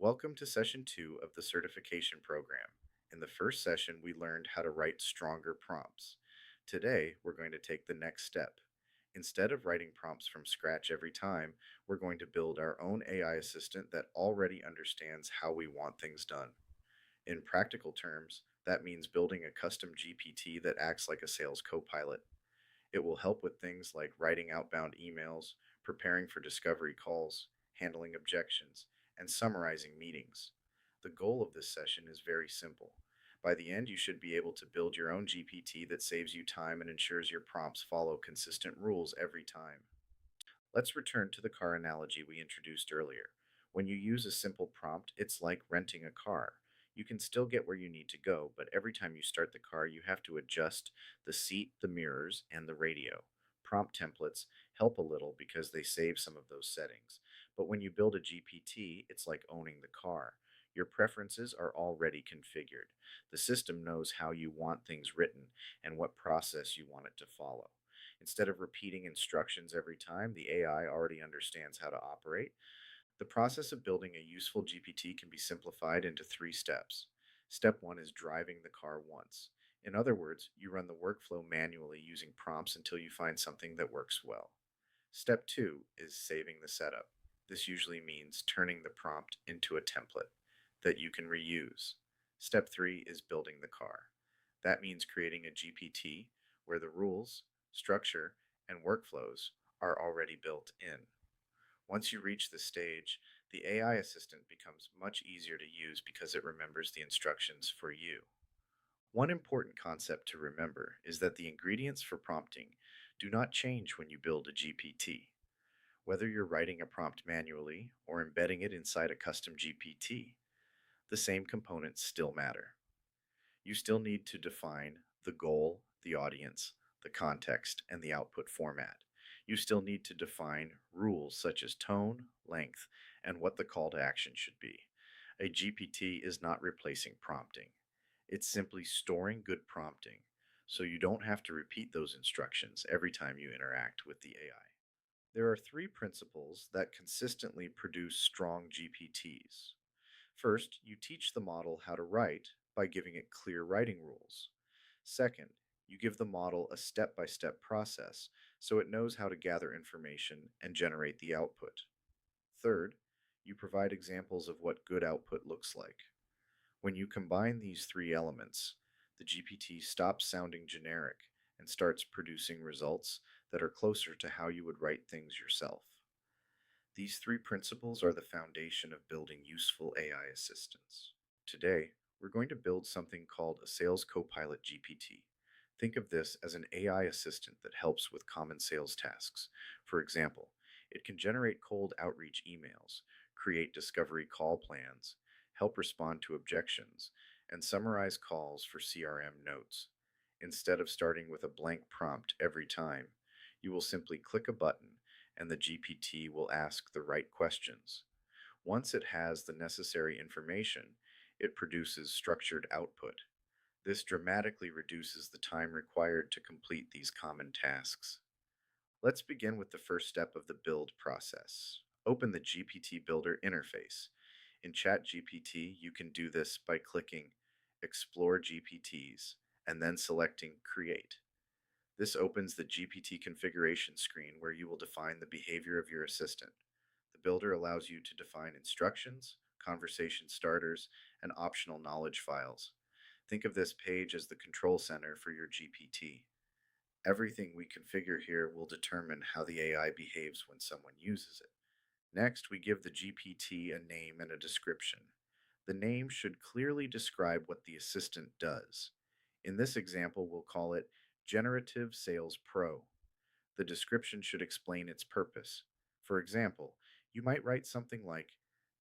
Welcome to session 2 of the certification program. In the first session, we learned how to write stronger prompts. Today, we're going to take the next step. Instead of writing prompts from scratch every time, we're going to build our own AI assistant that already understands how we want things done. In practical terms, that means building a custom GPT that acts like a sales copilot. It will help with things like writing outbound emails, preparing for discovery calls, handling objections, and summarizing meetings. The goal of this session is very simple. By the end, you should be able to build your own GPT that saves you time and ensures your prompts follow consistent rules every time. Let's return to the car analogy we introduced earlier. When you use a simple prompt, it's like renting a car. You can still get where you need to go, but every time you start the car, you have to adjust the seat, the mirrors, and the radio. Prompt templates help a little because they save some of those settings. But when you build a GPT, it's like owning the car. Your preferences are already configured. The system knows how you want things written and what process you want it to follow. Instead of repeating instructions every time, the AI already understands how to operate. The process of building a useful GPT can be simplified into three steps. Step one is driving the car once. In other words, you run the workflow manually using prompts until you find something that works well. Step two is saving the setup. This usually means turning the prompt into a template that you can reuse. Step three is building the car. That means creating a GPT where the rules, structure, and workflows are already built in. Once you reach this stage, the AI assistant becomes much easier to use because it remembers the instructions for you. One important concept to remember is that the ingredients for prompting do not change when you build a GPT. Whether you're writing a prompt manually or embedding it inside a custom GPT, the same components still matter. You still need to define the goal, the audience, the context, and the output format. You still need to define rules such as tone, length, and what the call to action should be. A GPT is not replacing prompting, it's simply storing good prompting so you don't have to repeat those instructions every time you interact with the AI. There are three principles that consistently produce strong GPTs. First, you teach the model how to write by giving it clear writing rules. Second, you give the model a step by step process so it knows how to gather information and generate the output. Third, you provide examples of what good output looks like. When you combine these three elements, the GPT stops sounding generic and starts producing results that are closer to how you would write things yourself. These three principles are the foundation of building useful AI assistants. Today, we're going to build something called a Sales Copilot GPT. Think of this as an AI assistant that helps with common sales tasks. For example, it can generate cold outreach emails, create discovery call plans, help respond to objections, and summarize calls for CRM notes. Instead of starting with a blank prompt every time, you will simply click a button and the GPT will ask the right questions. Once it has the necessary information, it produces structured output. This dramatically reduces the time required to complete these common tasks. Let's begin with the first step of the build process. Open the GPT Builder interface. In ChatGPT, you can do this by clicking Explore GPTs and then selecting Create. This opens the GPT configuration screen where you will define the behavior of your assistant. The builder allows you to define instructions, conversation starters, and optional knowledge files. Think of this page as the control center for your GPT. Everything we configure here will determine how the AI behaves when someone uses it. Next, we give the GPT a name and a description. The name should clearly describe what the assistant does. In this example, we'll call it Generative Sales Pro. The description should explain its purpose. For example, you might write something like,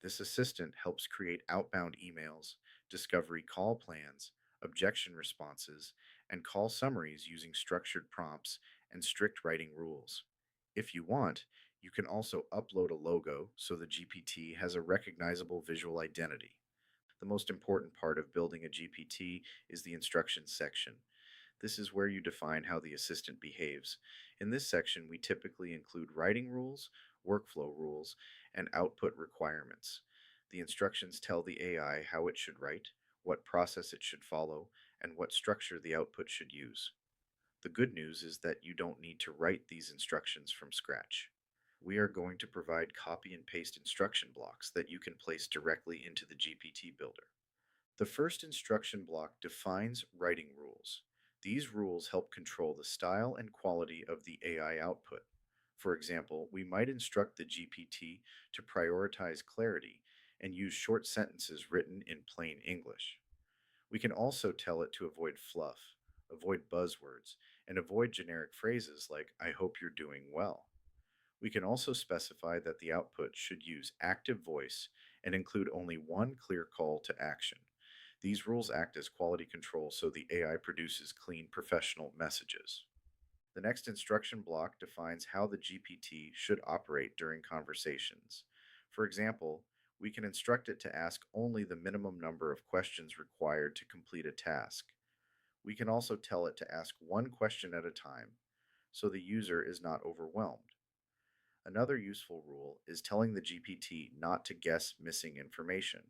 this assistant helps create outbound emails, discovery call plans, objection responses, and call summaries using structured prompts and strict writing rules. If you want, you can also upload a logo so the GPT has a recognizable visual identity. The most important part of building a GPT is the instructions section. This is where you define how the assistant behaves. In this section, we typically include writing rules, workflow rules, and output requirements. The instructions tell the AI how it should write, what process it should follow, and what structure the output should use. The good news is that you don't need to write these instructions from scratch. We are going to provide copy and paste instruction blocks that you can place directly into the GPT Builder. The first instruction block defines writing rules. These rules help control the style and quality of the AI output. For example, we might instruct the GPT to prioritize clarity and use short sentences written in plain English. We can also tell it to avoid fluff, avoid buzzwords, and avoid generic phrases like, I hope you're doing well. We can also specify that the output should use active voice and include only one clear call to action. These rules act as quality control so the AI produces clean, professional messages. The next instruction block defines how the GPT should operate during conversations. For example, we can instruct it to ask only the minimum number of questions required to complete a task. We can also tell it to ask one question at a time so the user is not overwhelmed. Another useful rule is telling the GPT not to guess missing information.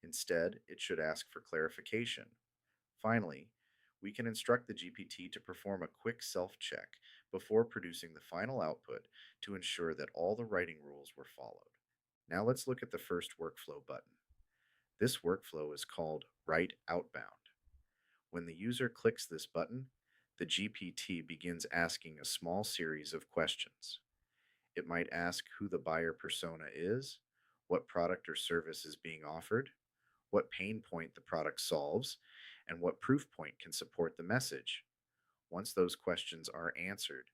Instead, it should ask for clarification. Finally, we can instruct the GPT to perform a quick self check before producing the final output to ensure that all the writing rules were followed. Now let's look at the first workflow button. This workflow is called Write Outbound. When the user clicks this button, the GPT begins asking a small series of questions. It might ask who the buyer persona is, what product or service is being offered, what pain point the product solves, and what proof point can support the message. Once those questions are answered,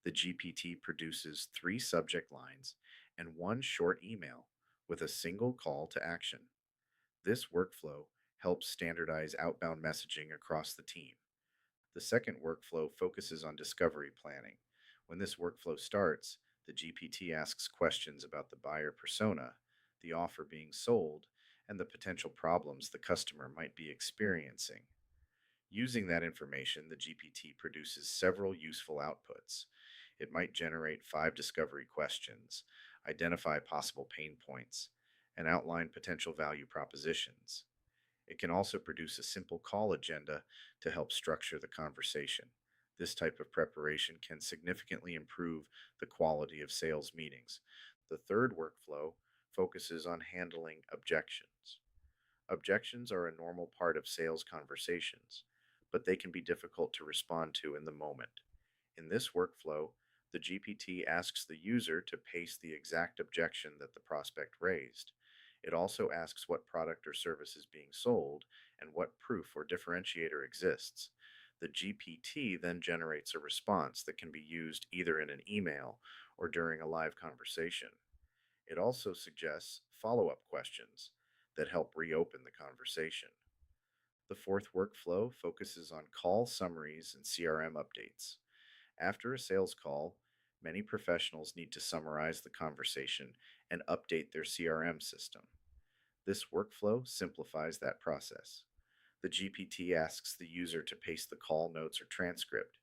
the GPT produces three subject lines and one short email with a single call to action. This workflow helps standardize outbound messaging across the team. The second workflow focuses on discovery planning. When this workflow starts, the GPT asks questions about the buyer persona, the offer being sold, and the potential problems the customer might be experiencing. Using that information, the GPT produces several useful outputs. It might generate 5 discovery questions, identify possible pain points, and outline potential value propositions. It can also produce a simple call agenda to help structure the conversation. This type of preparation can significantly improve the quality of sales meetings. The third workflow focuses on handling objections. Objections are a normal part of sales conversations, but they can be difficult to respond to in the moment. In this workflow, the GPT asks the user to paste the exact objection that the prospect raised. It also asks what product or service is being sold and what proof or differentiator exists. The GPT then generates a response that can be used either in an email or during a live conversation. It also suggests follow up questions that help reopen the conversation. The fourth workflow focuses on call summaries and CRM updates. After a sales call, many professionals need to summarize the conversation and update their CRM system. This workflow simplifies that process. The GPT asks the user to paste the call notes or transcript.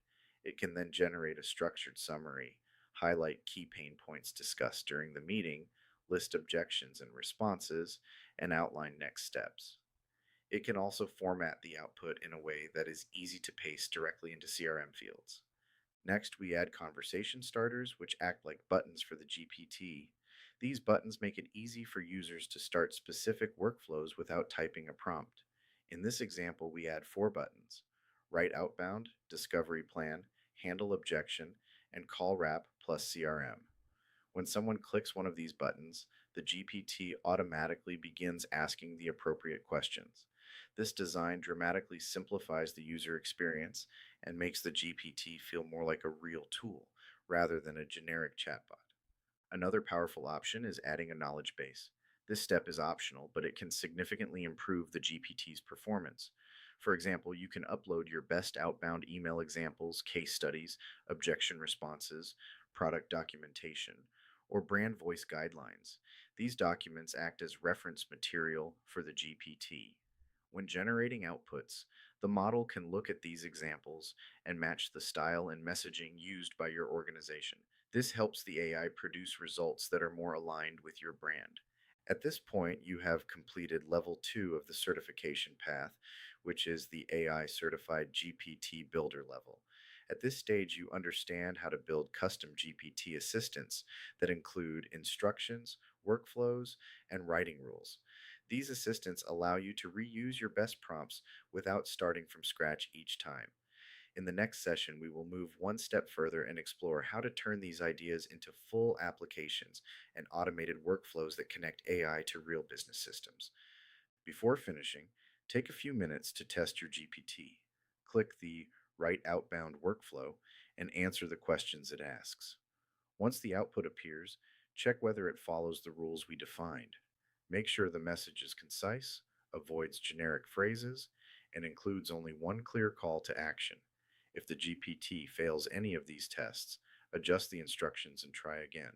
It can then generate a structured summary, highlight key pain points discussed during the meeting, list objections and responses, and outline next steps. It can also format the output in a way that is easy to paste directly into CRM fields. Next, we add conversation starters, which act like buttons for the GPT. These buttons make it easy for users to start specific workflows without typing a prompt. In this example, we add 4 buttons: Write Outbound, Discovery Plan, Handle Objection, and Call Wrap plus CRM. When someone clicks one of these buttons, the GPT automatically begins asking the appropriate questions. This design dramatically simplifies the user experience and makes the GPT feel more like a real tool rather than a generic chatbot. Another powerful option is adding a knowledge base. This step is optional, but it can significantly improve the GPT's performance. For example, you can upload your best outbound email examples, case studies, objection responses, product documentation, or brand voice guidelines. These documents act as reference material for the GPT. When generating outputs, the model can look at these examples and match the style and messaging used by your organization. This helps the AI produce results that are more aligned with your brand. At this point, you have completed level 2 of the certification path, which is the AI certified GPT Builder level. At this stage, you understand how to build custom GPT assistants that include instructions, workflows, and writing rules. These assistants allow you to reuse your best prompts without starting from scratch each time. In the next session, we will move one step further and explore how to turn these ideas into full applications and automated workflows that connect AI to real business systems. Before finishing, take a few minutes to test your GPT. Click the Write Outbound workflow and answer the questions it asks. Once the output appears, check whether it follows the rules we defined. Make sure the message is concise, avoids generic phrases, and includes only one clear call to action. If the GPT fails any of these tests, adjust the instructions and try again.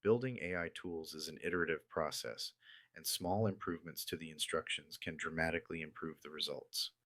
Building AI tools is an iterative process, and small improvements to the instructions can dramatically improve the results.